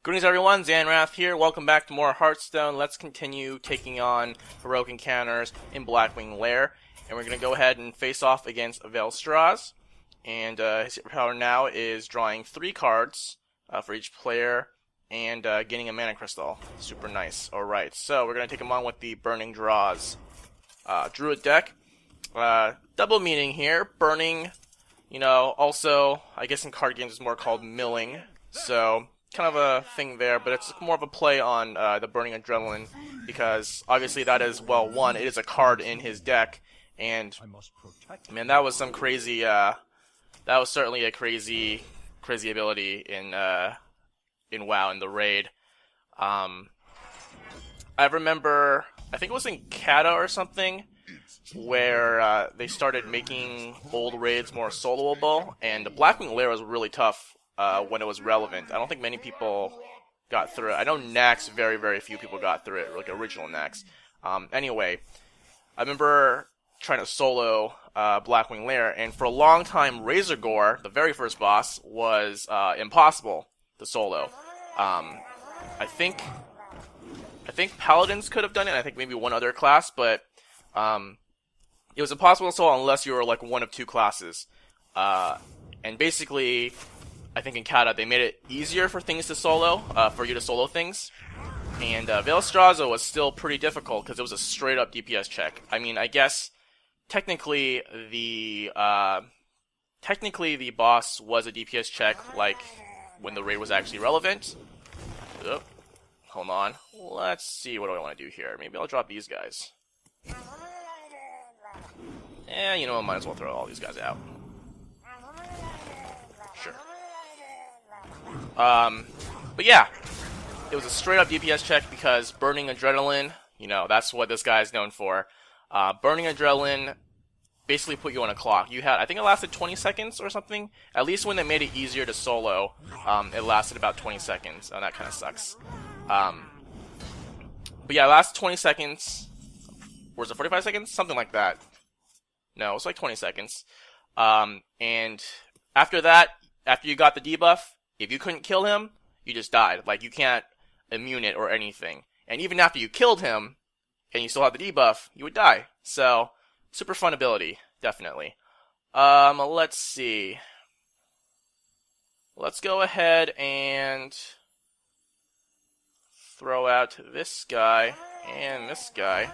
Greetings everyone, Zannrath here. Welcome back to more Hearthstone. Let's continue taking on heroic encounters in Blackwing Lair. And we're going to go ahead and face off against Vaelastrasz. And his power now is drawing 3 cards for each player and getting a mana crystal. Super nice. Alright, so we're going to take him on with the Burning Draws Druid deck. Double meaning here. Burning, also, I guess in card games it's more called milling. So kind of a thing there, but it's more of a play on the Burning Adrenaline, because obviously that is, well, one, it is a card in his deck, and man, that was some crazy, that was certainly a crazy ability in WoW, in the raid. I remember, I think it was in Kata or something, where they started making old raids more soloable, and the Blackwing Lair was really tough when it was relevant. I don't think many people got through it. I know Nax, very few people got through it, like original Nax. Anyway, I remember trying to solo Blackwing Lair, and for a long time, Razorgore, the very first boss, was impossible to solo. I think Paladins could have done it, I think maybe one other class, but it was impossible to solo unless you were like one of 2 classes. And basically, I think in Kata they made it easier for things to solo, for you to solo things. And Vaelastrasz was still pretty difficult because it was a straight up DPS check. I mean, I guess technically the boss was a DPS check, like when the raid was actually relevant. Oh, hold on. Let's see, what do I want to do here? Maybe I'll drop these guys. You know, I might as well throw all these guys out. Sure. But yeah, it was a straight up DPS check because Burning Adrenaline, that's what this guy is known for. Burning Adrenaline basically put you on a clock. I think it lasted 20 seconds or something. At least when they made it easier to solo, it lasted about 20 seconds. And that kind of sucks. But yeah, it lasted 20 seconds. Or was it 45 seconds? Something like that. No, it was like 20 seconds. And after that, after you got the debuff, if you couldn't kill him, you just died. Like, you can't immune it or anything. And even after you killed him, and you still had the debuff, you would die. So, super fun ability, definitely. Let's see. Let's go ahead and throw out this guy and this guy.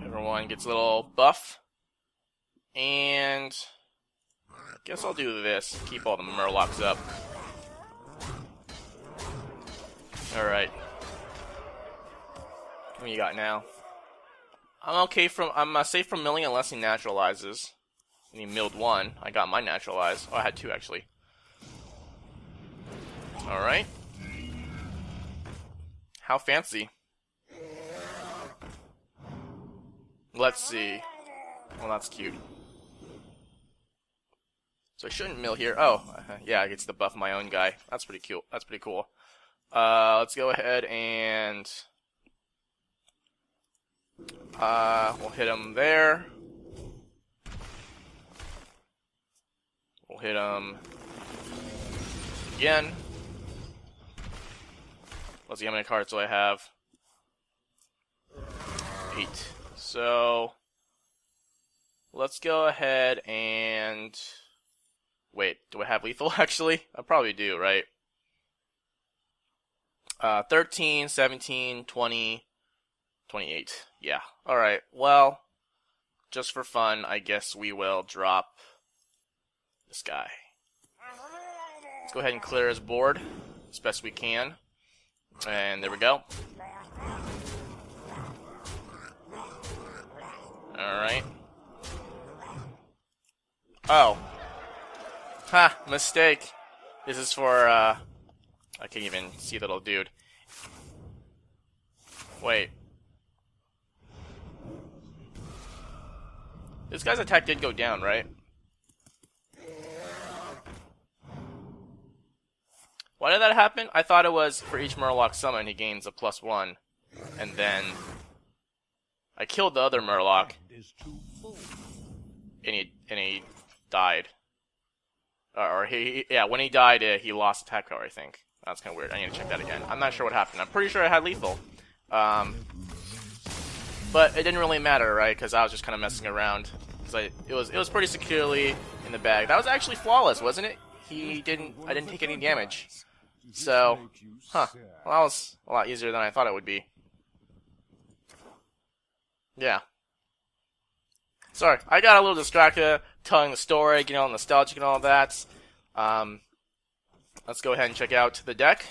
Everyone gets a little buff. And I guess I'll do this. Keep all the murlocs up. Alright. What you got now? I'm safe from milling unless he naturalizes. And he milled 1. I got my naturalize. Oh, I had 2 actually. Alright. How fancy. Let's see. Well, that's cute. So I shouldn't mill here. Oh, yeah, I get to buff my own guy. That's pretty cool. That's pretty cool. Let's go ahead and we'll hit him there. We'll hit him again. Let's see how many cards do I have. 8. So let's go ahead and wait, do I have lethal actually? I probably do, right? 13, 17, 20, 28. Yeah. Alright, well, just for fun, I guess we will drop this guy. Let's go ahead and clear his board as best we can. And there we go. Alright. Oh. Ha! Mistake. This is for, I can't even see the little dude. Wait. This guy's attack did go down, right? Why did that happen? I thought it was for each Murloc summon he gains a +1. And then I killed the other Murloc. And he died. Yeah, when he died, he lost attack power, I think. That's kind of weird. I need to check that again. I'm not sure what happened. I'm pretty sure I had lethal. But it didn't really matter, right? Because I was just kind of messing around. It was pretty securely in the bag. That was actually flawless, wasn't it? I didn't take any damage. So, well, that was a lot easier than I thought it would be. Yeah. Sorry, I got a little distracted telling the story, getting all nostalgic and all that. Let's go ahead and check out the deck.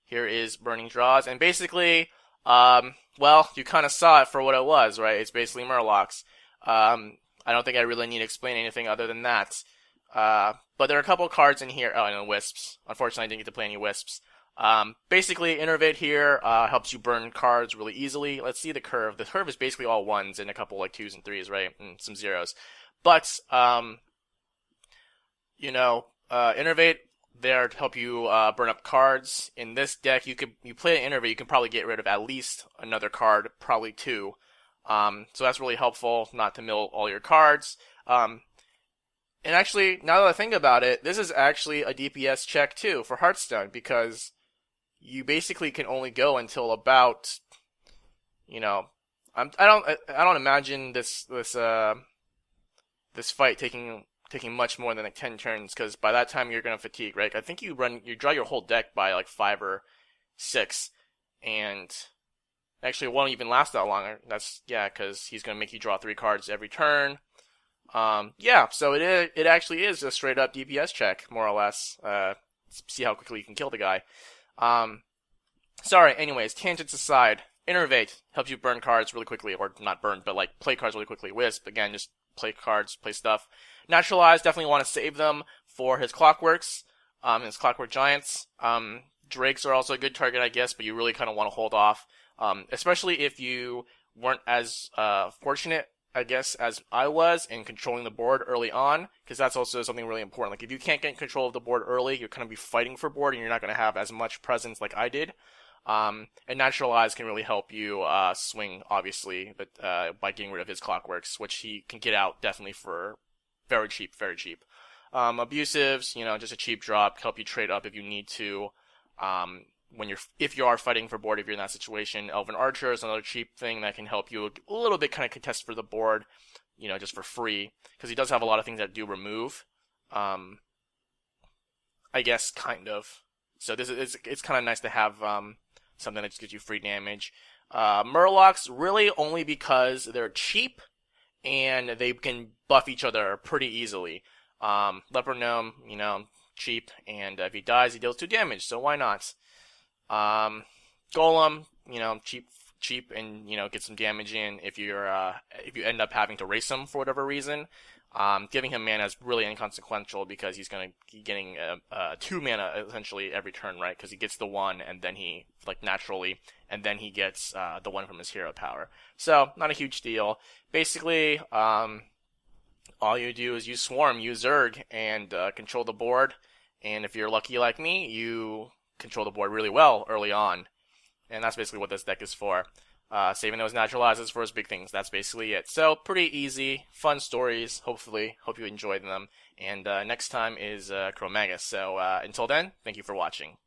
Here is Burning Draws, and basically, well, you kind of saw it for what it was, right? It's basically murlocs. I don't think I really need to explain anything other than that. But there are a couple cards in here. Oh, and wisps. Unfortunately, I didn't get to play any wisps. Basically, Innervate here helps you burn cards really easily. Let's see the curve. The curve is basically all ones and a couple like 2s and 3s, right? And some 0s. But, Innervate there to help you burn up cards. In this deck, you play an Innervate, you can probably get rid of at least another card, probably 2. So that's really helpful, not to mill all your cards. And actually, now that I think about it, this is actually a DPS check too for Hearthstone, because you basically can only go until about, I don't imagine this fight taking much more than like 10 turns, because by that time you're gonna fatigue, right? I think you draw your whole deck by like 5 or 6, and actually it won't even last that long. Because he's gonna make you draw 3 cards every turn. So it actually is a straight up DPS check, more or less. See how quickly you can kill the guy. Sorry, anyways, tangents aside, Innervate helps you burn cards really quickly, or not burn, but like play cards really quickly. Wisp, again, just play cards, play stuff. Naturalize, definitely want to save them for his Clockworks, his Clockwork Giants. Drakes are also a good target, I guess, but you really kind of want to hold off, especially if you weren't as fortunate, I guess, as I was in controlling the board early on, because that's also something really important. Like, if you can't get control of the board early, you're going to be fighting for board, and you're not going to have as much presence like I did. And Naturalize can really help you swing, obviously, but by getting rid of his Clockworks, which he can get out definitely for very cheap, very cheap. Abusives, just a cheap drop, help you trade up if you need to. If you are fighting for board, if you're in that situation. Elven Archer is another cheap thing that can help you a little bit kind of contest for the board, just for free, because he does have a lot of things that do remove. I guess, kind of. So it's kind of nice to have something that just gives you free damage. Murlocs, really only because they're cheap, and they can buff each other pretty easy. Leper Gnome, cheap, and if he dies, he deals 2 damage, so why not? Golem, cheap, and get some damage in if you end up having to race him for whatever reason. Giving him mana is really inconsequential, because he's going to be getting 2 mana essentially every turn, right? Because he gets the 1, and then he naturally, and then he gets the 1 from his hero power. So not a huge deal. Basically, all you do is you swarm, you Zerg, and control the board. And if you're lucky like me, you control the board really well early on. And that's basically what this deck is for. Saving those Naturalizes for his big things. That's basically it. So, pretty easy, fun stories, hopefully. Hope you enjoyed them. And next time is Chromagus. So, until then, thank you for watching.